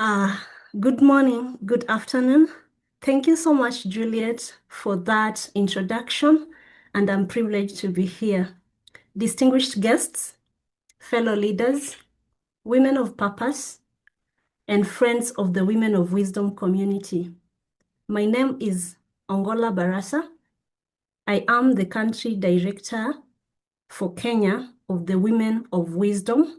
Uh, Good morning, good afternoon. Thank you so much, Juliet, for that introduction, and I'm privileged to be here. Distinguished guests, fellow leaders, women of purpose, and friends of the Women of Wisdom community. My name is Ongola Barasa. I am the country director for Kenya of the Women of Wisdom,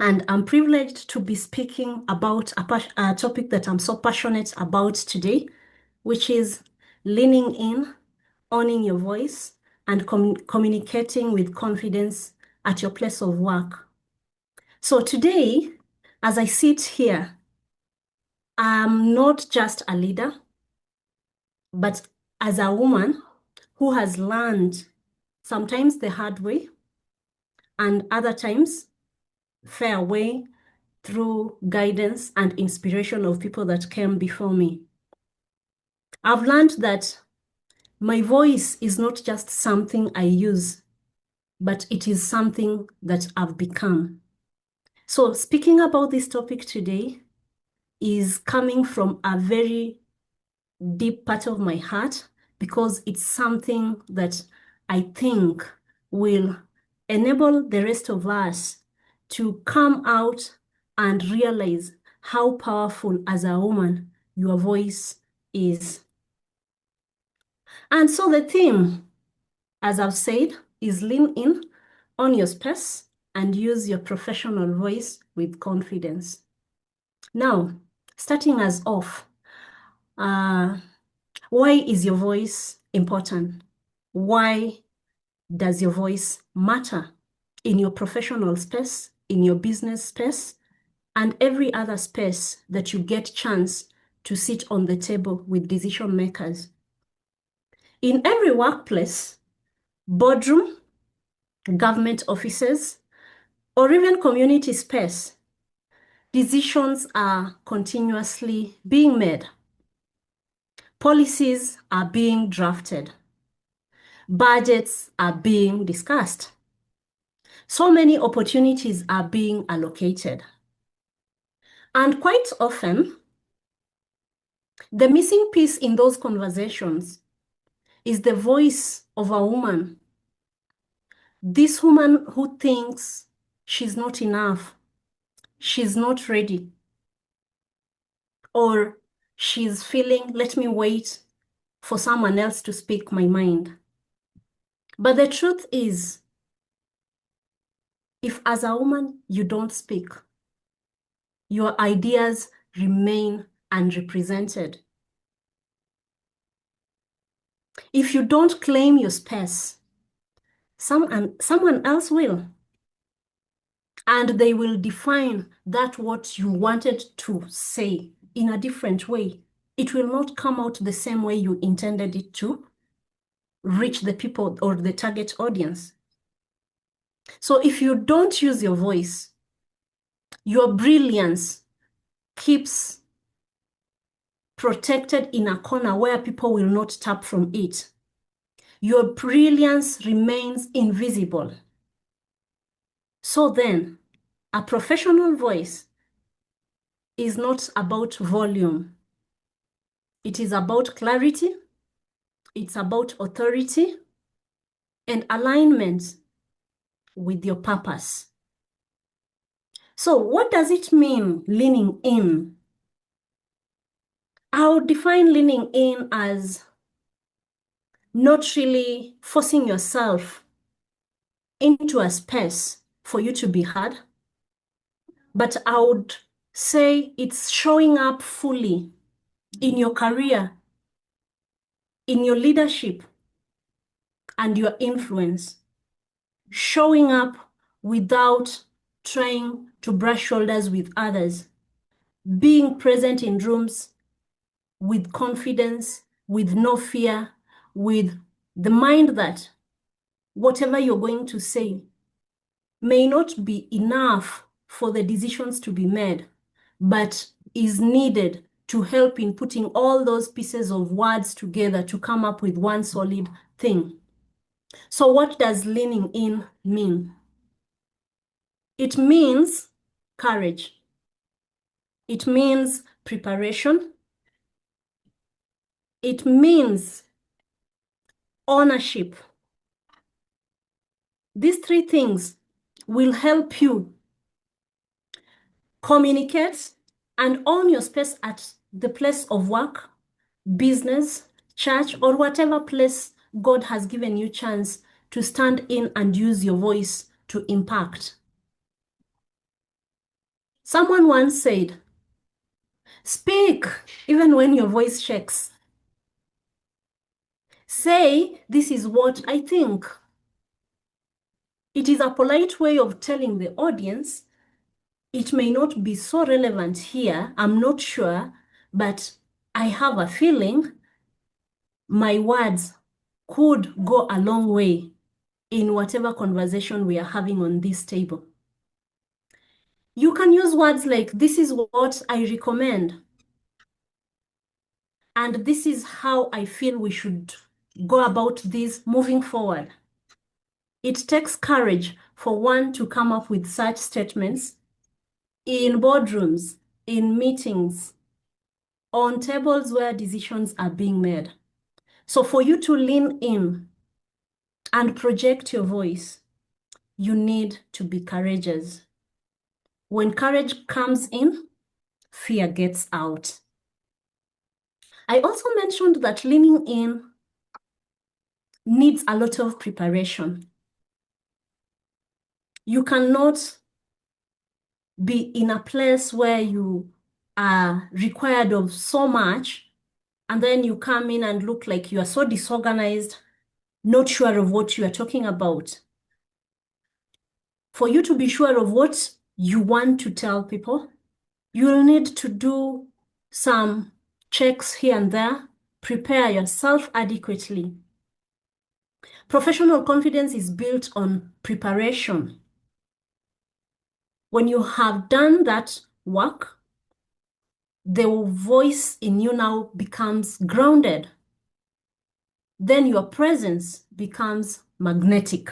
and I'm privileged to be speaking about a topic that I'm so passionate about today, which is leaning in, owning your voice, and communicating with confidence at your place of work. So today, as I sit here, I'm not just a leader, but as a woman who has learned sometimes the hard way and other times fair way through guidance and inspiration of people that came before me. I've learned that my voice is not just something I use, but it is something that I've become. So speaking about this topic today is coming from a very deep part of my heart because it's something that I think will enable the rest of us to come out and realize how powerful as a woman your voice is. And so the theme, as I've said, is lean in on your space and use your professional voice with confidence. Now, starting us off, why is your voice important? Why does your voice matter in your professional space, in your business space, and every other space that you get chance to sit on the table with decision makers? In every workplace, boardroom, government offices, or even community space, decisions are continuously being made. Policies are being drafted. Budgets are being discussed. So many opportunities are being allocated. And quite often, the missing piece in those conversations is the voice of a woman. This woman who thinks she's not enough, she's not ready, or she's feeling, let me wait for someone else to speak my mind. But the truth is, if as a woman you don't speak, your ideas remain unrepresented. If you don't claim your space, someone else will. And they will define that what you wanted to say in a different way. It will not come out the same way you intended it to reach the people or the target audience. So if you don't use your voice, your brilliance keeps protected in a corner where people will not tap from it. Your brilliance remains invisible. So then, a professional voice is not about volume. It is about clarity, it's about authority, and alignment with your purpose. So what does it mean, leaning in? I'll define leaning in as not really forcing yourself into a space for you to be heard, but I would say it's showing up fully in your career, in your leadership, and your influence. Showing up without trying to brush shoulders with others. Being present in rooms with confidence, with no fear, with the mind that whatever you're going to say may not be enough for the decisions to be made, but is needed to help in putting all those pieces of words together to come up with one solid thing. So what does leaning in mean? It means courage. It means preparation. It means ownership. These three things will help you communicate and own your space at the place of work, business, church, or whatever place God has given you chance to stand in and use your voice to impact. Someone once said, speak even when your voice shakes. Say, this is what I think. It is a polite way of telling the audience, it may not be so relevant here, I'm not sure, but I have a feeling my words could go a long way in whatever conversation we are having on this table. You can use words like, this is what I recommend, and this is how I feel we should go about this moving forward. It takes courage for one to come up with such statements in boardrooms, in meetings, on tables where decisions are being made. So for you to lean in and project your voice, you need to be courageous. When courage comes in, fear gets out. I also mentioned that leaning in needs a lot of preparation. You cannot be in a place where you are required of so much, and then you come in and look like you are so disorganized, not sure of what you are talking about. For you to be sure of what you want to tell people, you'll need to do some checks here and there, prepare yourself adequately. Professional confidence is built on preparation. When you have done that work, the voice in you now becomes grounded. Then your presence becomes magnetic.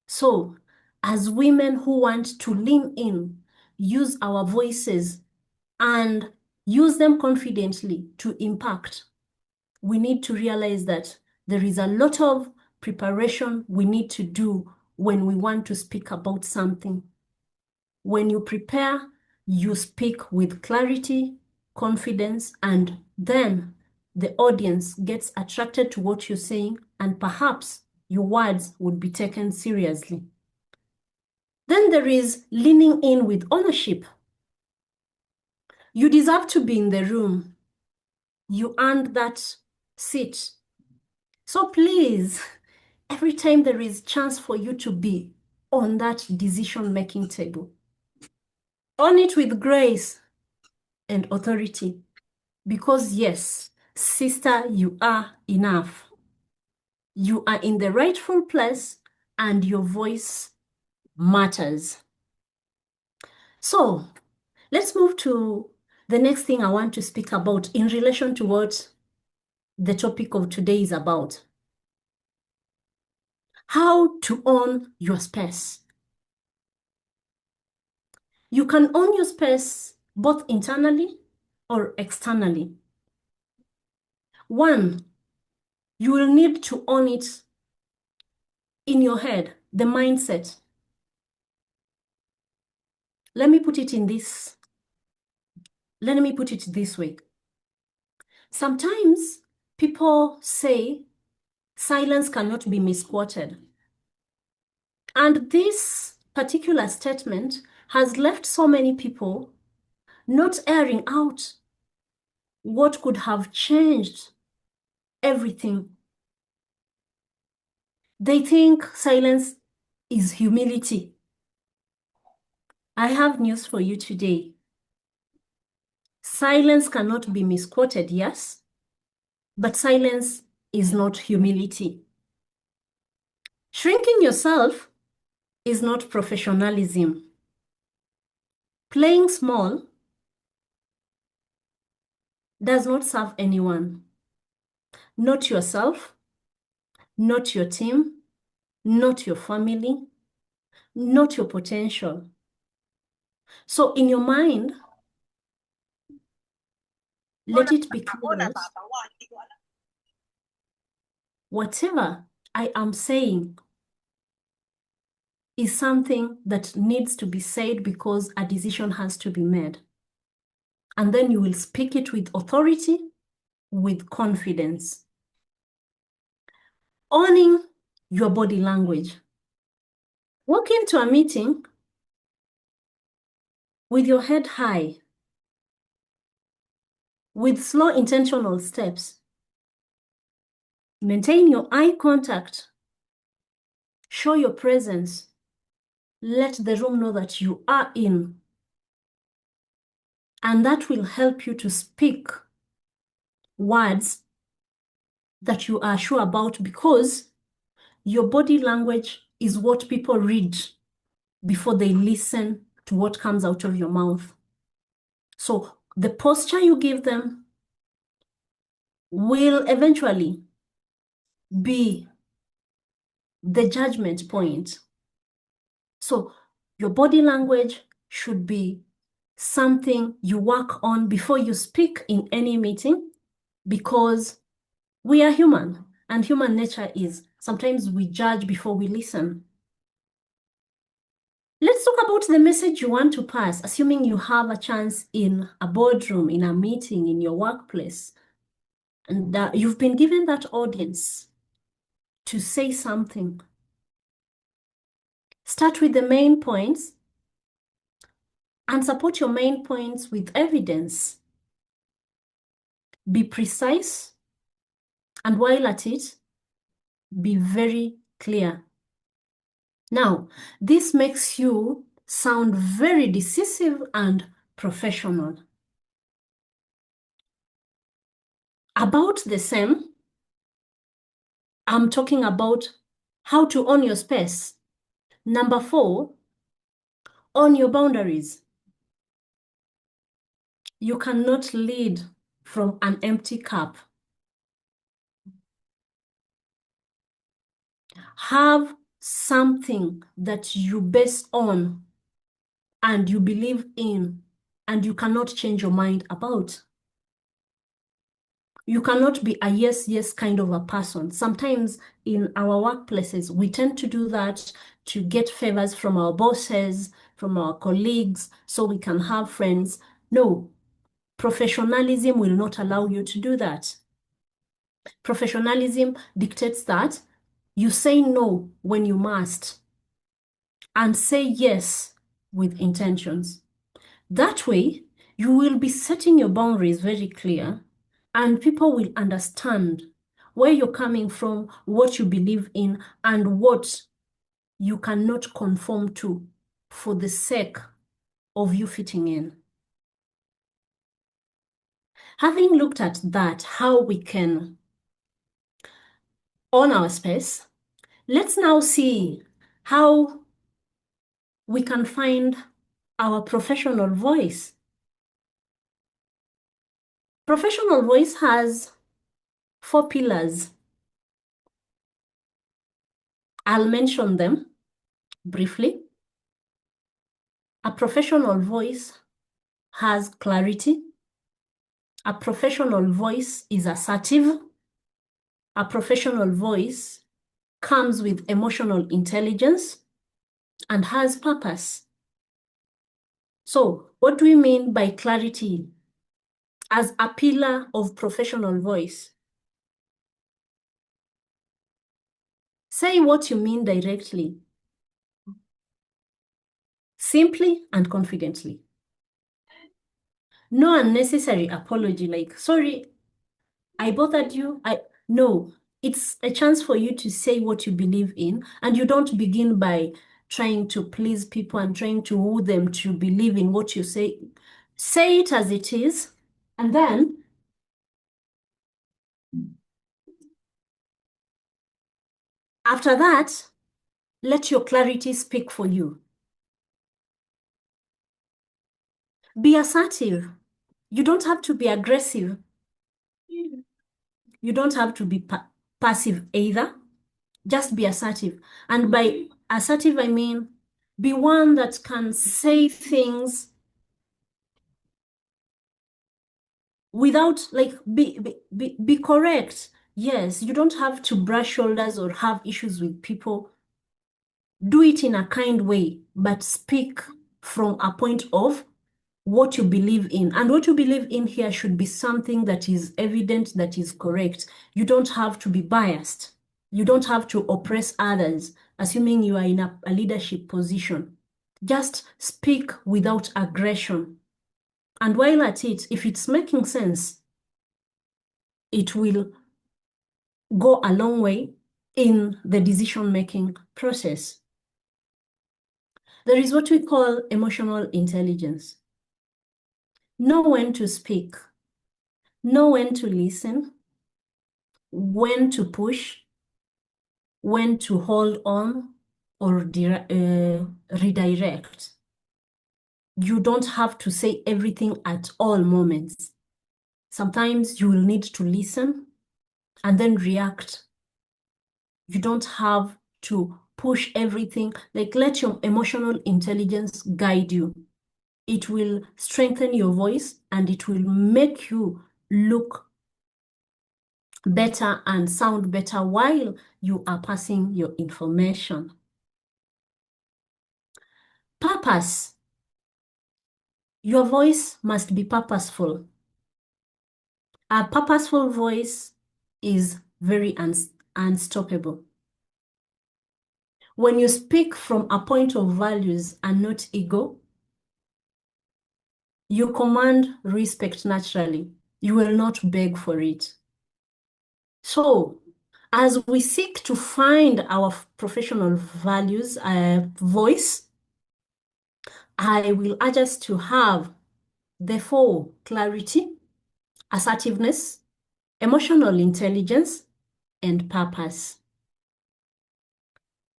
So, as women who want to lean in, use our voices and use them confidently to impact, we need to realize that there is a lot of preparation we need to do when we want to speak about something. When you prepare, you speak with clarity, confidence, and then the audience gets attracted to what you're saying, and perhaps your words would be taken seriously. Then there is leaning in with ownership. You deserve to be in the room. You earned that seat. So please, every time there is chance for you to be on that decision-making table, own it with grace and authority. Because yes, sister, you are enough. You are in the rightful place and your voice matters. So let's move to the next thing I want to speak about in relation to what the topic of today is about. How to own your space. You can own your space both internally or externally. One, you will need to own it in your head, the mindset. Let me put it this way. Sometimes people say silence cannot be misquoted. And this particular statement has left so many people not airing out what could have changed everything. They think silence is humility. I have news for you today. Silence cannot be misquoted, yes, but silence is not humility. Shrinking yourself is not professionalism. Playing small does not serve anyone. Not yourself, not your team, not your family, not your potential. So in your mind, Let it be clear that whatever I am saying is something that needs to be said because a decision has to be made. And then you will speak it with authority, with confidence. Owning your body language. Walk into a meeting with your head high, with slow intentional steps. Maintain your eye contact. Show your presence. Let the room know that you are in. And that will help you to speak words that you are sure about, because your body language is what people read before they listen to what comes out of your mouth. So the posture you give them will eventually be the judgment point. So your body language should be something you work on before you speak in any meeting, because we are human and human nature is sometimes we judge before we listen. Let's talk about the message you want to pass, assuming you have a chance in a boardroom, in a meeting, in your workplace, and you've been given that audience to say something. Start with the main points and support your main points with evidence. Be precise, and while at it, be very clear. Now, this makes you sound very decisive and professional. About the same, I'm talking about how to own your space. Number 4, own your boundaries. You cannot lead from an empty cup. Have something that you base on and you believe in and you cannot change your mind about. You cannot be a yes, yes kind of a person. Sometimes in our workplaces, we tend to do that to get favors from our bosses, from our colleagues, so we can have friends. No, professionalism will not allow you to do that. Professionalism dictates that you say no when you must and say yes with intentions. That way, you will be setting your boundaries very clear and people will understand where you're coming from, what you believe in, and what you cannot conform to for the sake of you fitting in. Having looked at that, how we can own our space, let's now see how we can find our professional voice. Professional voice has 4 pillars. I'll mention them briefly. A professional voice has clarity. A professional voice is assertive. A professional voice comes with emotional intelligence and has purpose. So, what do we mean by clarity as a pillar of professional voice? Say what you mean directly, simply and confidently. No unnecessary apology like, sorry, I bothered you. No, it's a chance for you to say what you believe in, and you don't begin by trying to please people and trying to woo them to believe in what you say. Say it as it is, and then after that, let your clarity speak for you. Be assertive. You don't have to be aggressive. You don't have to be passive either. Just be assertive. And by assertive, I mean be one that can say things without like be correct. Yes, you don't have to brush shoulders or have issues with people. Do it in a kind way, but speak from a point of what you believe in. And what you believe in here should be something that is evident, that is correct. You don't have to be biased. You don't have to oppress others, assuming you are in a leadership position. Just speak without aggression. And while at it, if it's making sense, it will go a long way in the decision-making process. There is what we call emotional intelligence. Know when to speak, know when to listen, when to push, when to hold on or redirect. You don't have to say everything at all moments. Sometimes you will need to listen and then react. You don't have to push everything. Like, let your emotional intelligence guide you. It will strengthen your voice and it will make you look better and sound better while you are passing your information. Purpose. Your voice must be purposeful. A purposeful voice is very unstoppable. When you speak from a point of values and not ego, you command respect naturally. You will not beg for it. So, as we seek to find our professional values, voice, I will urge us to have the four: clarity, assertiveness, emotional intelligence, and purpose.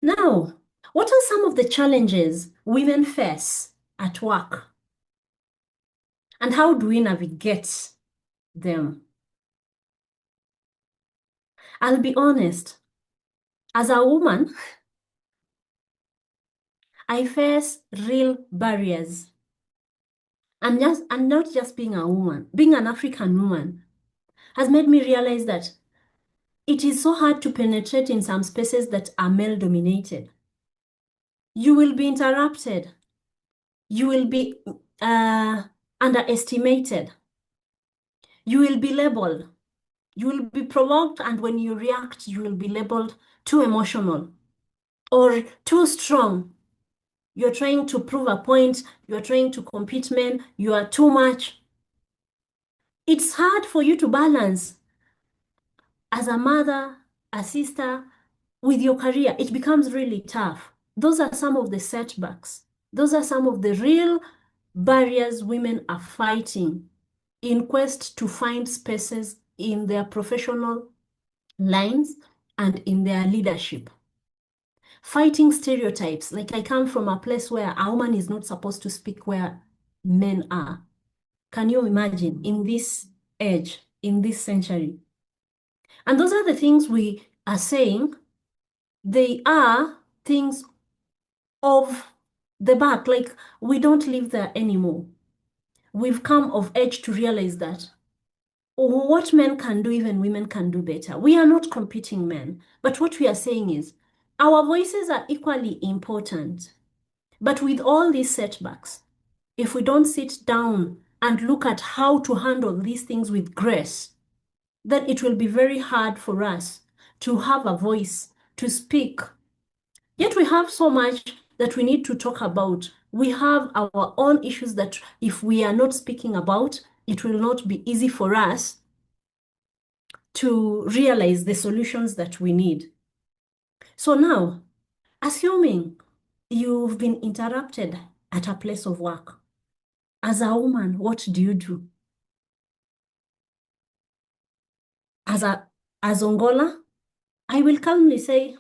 Now, what are some of the challenges women face at work? And how do we navigate them? I'll be honest, as a woman, I face real barriers. And not just being a woman, being an African woman has made me realize that it is so hard to penetrate in some spaces that are male dominated. You will be interrupted. You will be underestimated. You will be labeled. You will be provoked, and when you react, you will be labeled too emotional or too strong. You're trying to prove a point. You're trying to compete men. You are too much. It's hard for you to balance as a mother, a sister, with your career. It becomes really tough. Those are some of the setbacks. Those are some of the real barriers women are fighting in quest to find spaces in their professional lines and in their leadership. Fighting stereotypes. Like, I come from a place where a woman is not supposed to speak where men are. Can you imagine in this age, in this century? And those are the things we are saying. They are things of the back. Like, we don't live there anymore. We've come of age to realize that what men can do, even women can do better. We are not competing men, but what we are saying is our voices are equally important. But with all these setbacks, if we don't sit down and look at how to handle these things with grace, then it will be very hard for us to have a voice, to speak. Yet we have so much that we need to talk about. We have our own issues that if we are not speaking about, it will not be easy for us to realize the solutions that we need. So now, assuming you've been interrupted at a place of work, as a woman, what do you do? As Ongola, I will calmly say,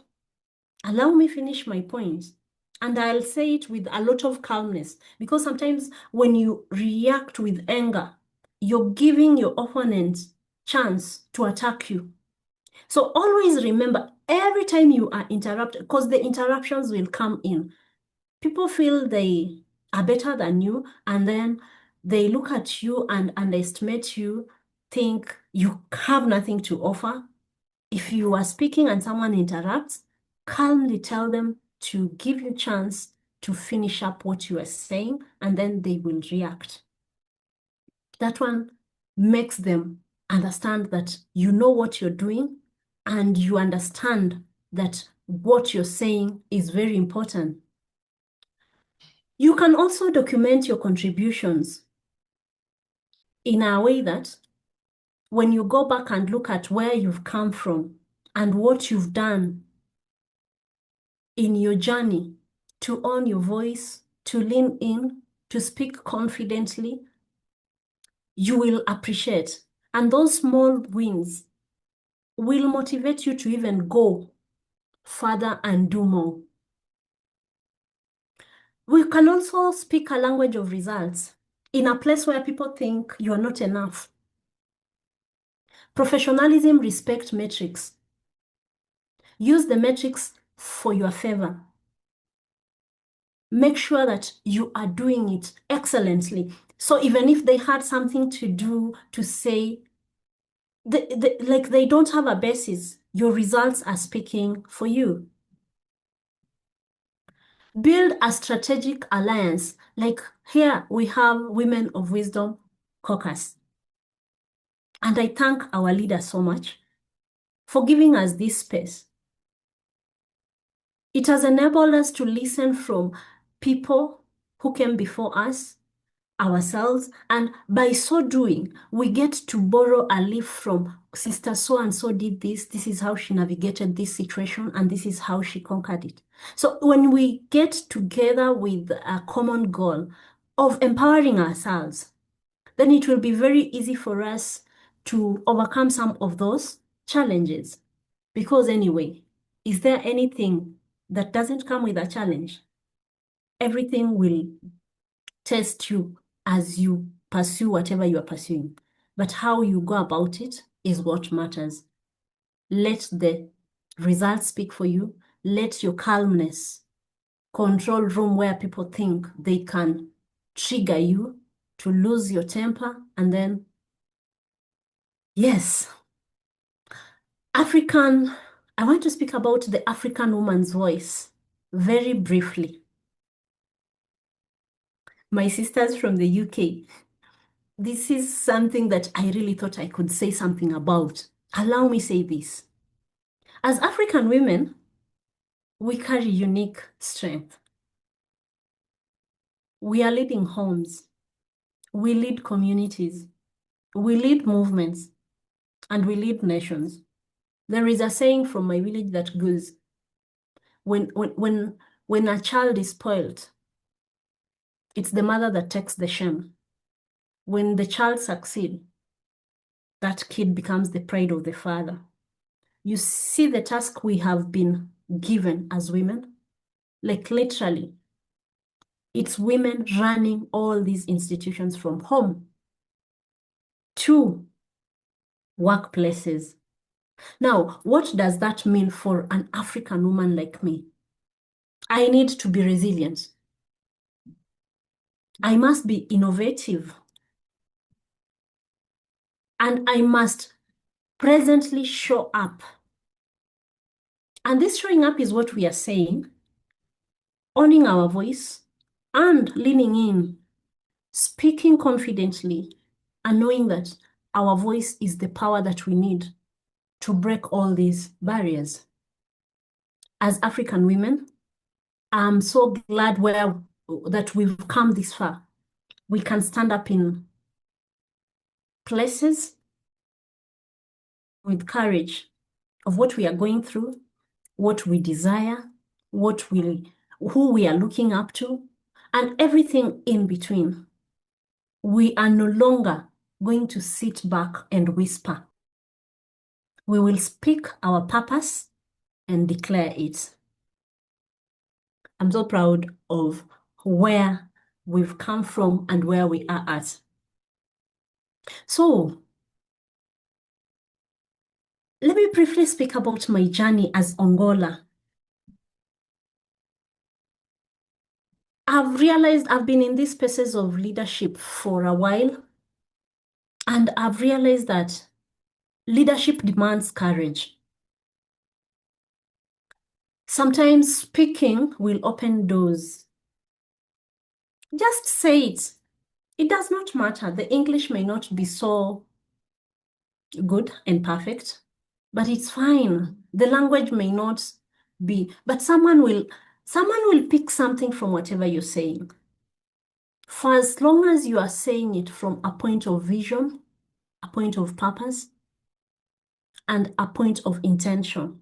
allow me finish my points. And I'll say it with a lot of calmness, because sometimes when you react with anger, you're giving your opponent chance to attack you. So always remember, every time you are interrupted, because the interruptions will come in, people feel they are better than you, and then they look at you and underestimate you. think you have nothing to offer, if you are speaking and someone interrupts, calmly tell them to give you a chance to finish up what you are saying, and then they will react. That one makes them understand that you know what you're doing and you understand that what you're saying is very important. You can also document your contributions in a way that when you go back and look at where you've come from and what you've done in your journey to own your voice, to lean in, to speak confidently, you will appreciate. And those small wins will motivate you to even go further and do more. We can also speak a language of results in a place where people think you are not enough. Professionalism, respect metrics. Use the metrics for your favor. Make sure that you are doing it excellently. So even if they had something to do, to say, like they don't have a basis, your results are speaking for you. Build a strategic alliance. Like here we have Women of Wisdom Caucus. And I thank our leader so much for giving us this space. It has enabled us to listen from people who came before us, ourselves, and by so doing, we get to borrow a leaf from Sister so-and-so did this, this is how she navigated this situation, and this is how she conquered it. So when we get together with a common goal of empowering ourselves, then it will be very easy for us to overcome some of those challenges. Because anyway, is there anything that doesn't come with a challenge? Everything will test you as you pursue whatever you are pursuing. But how you go about it is what matters. Let the results speak for you. Let your calmness control room where people think they can trigger you to lose your temper. And then, yes, I want to speak about the African woman's voice very briefly. My sisters from the UK, this is something that I really thought I could say something about. Allow me say this. As African women, we carry unique strength. We are leading homes. We lead communities. We lead movements. And we lead nations. There is a saying from my village that goes, when a child is spoiled, it's the mother that takes the shame. When the child succeeds, that kid becomes the pride of the father. You see the task we have been given as women? Like literally, it's women running all these institutions from home to workplaces. Now, what does that mean for an African woman like me? I need to be resilient. I must be innovative. And I must presently show up. And this showing up is what we are saying, owning our voice and leaning in, speaking confidently, and knowing that our voice is the power that we need to break all these barriers. As African women, I'm so glad that we've come this far. We can stand up in places with courage of what we are going through, what we desire, who we are looking up to, and everything in between. We are no longer going to sit back and whisper. We will speak our purpose and declare it. I'm so proud of where we've come from and where we are at. So, let me briefly speak about my journey as Ongola. I've realized I've been in these spaces of leadership for a while, And I've realized that leadership demands courage. Sometimes speaking will open doors. Just say it. It does not matter. The English may not be so good and perfect, but it's fine. The language may not be, but someone will pick something from whatever you're saying. For as long as you are saying it from a point of vision, a point of purpose, and a point of intention.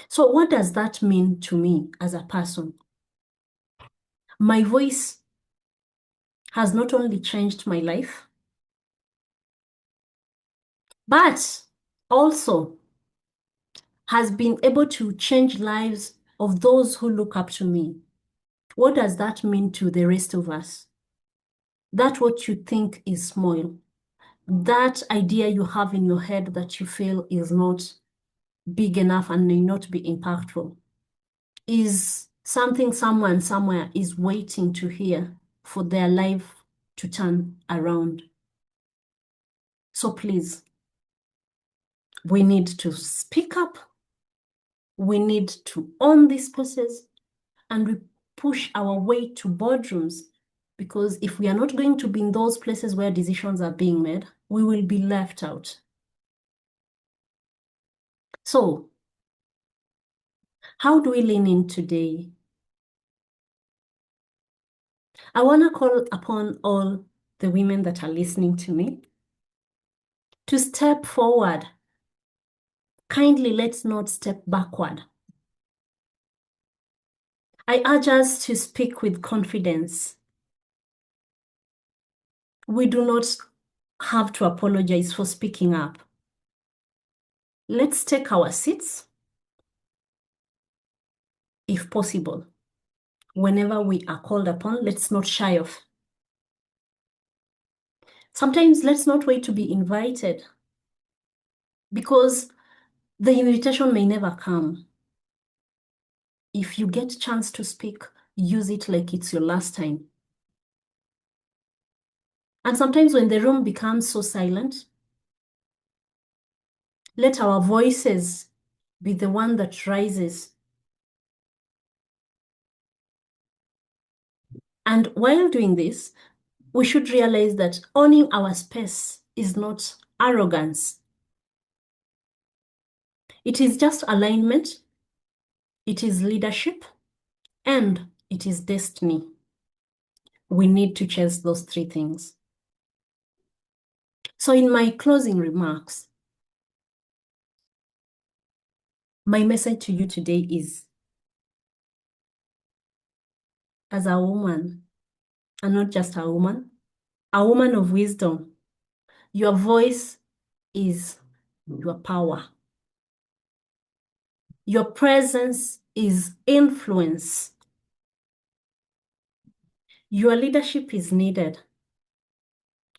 So what does that mean to me as a person? My voice has not only changed my life, but also has been able to change lives of those who look up to me. What does that mean to the rest of us? That what you think is small, that idea you have in your head that you feel is not big enough and may not be impactful, is something someone somewhere is waiting to hear for their life to turn around. So please, we need to speak up. We need to own this process, and we push our way to boardrooms, because if we are not going to be in those places where decisions are being made, we will be left out. So, how do we lean in today? I want to call upon all the women that are listening to me to step forward. Kindly, let's not step backward. I urge us to speak with confidence. We do not have to apologize for speaking up. Let's take our seats, if possible. Whenever we are called upon, let's not shy off. Sometimes let's not wait to be invited, because the invitation may never come. If you get a chance to speak, use it like it's your last time. And sometimes when the room becomes so silent, let our voices be the one that rises. And while doing this, we should realize that owning our space is not arrogance. It is just alignment, it is leadership, and it is destiny. We need to chase those three things. So in my closing remarks, my message to you today is, as a woman, and not just a woman of wisdom, your voice is your power. Your presence is influence. Your leadership is needed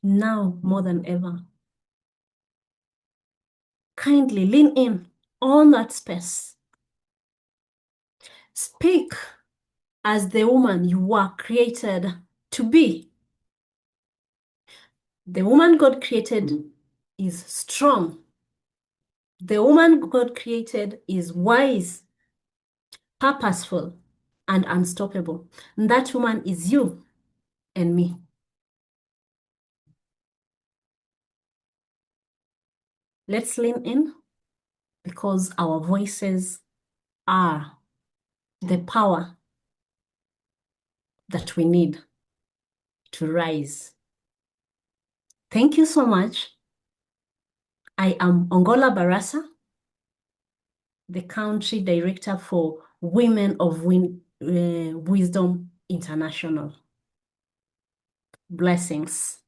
now more than ever. Kindly lean in on that space. Speak as the woman you were created to be. The woman God created is strong. The woman God created is wise, purposeful, and unstoppable. And that woman is you and me. Let's lean in, because our voices are the power that we need to rise. Thank you so much. I am Ongola Barasa, the Country Director for Women of Wisdom International. Blessings.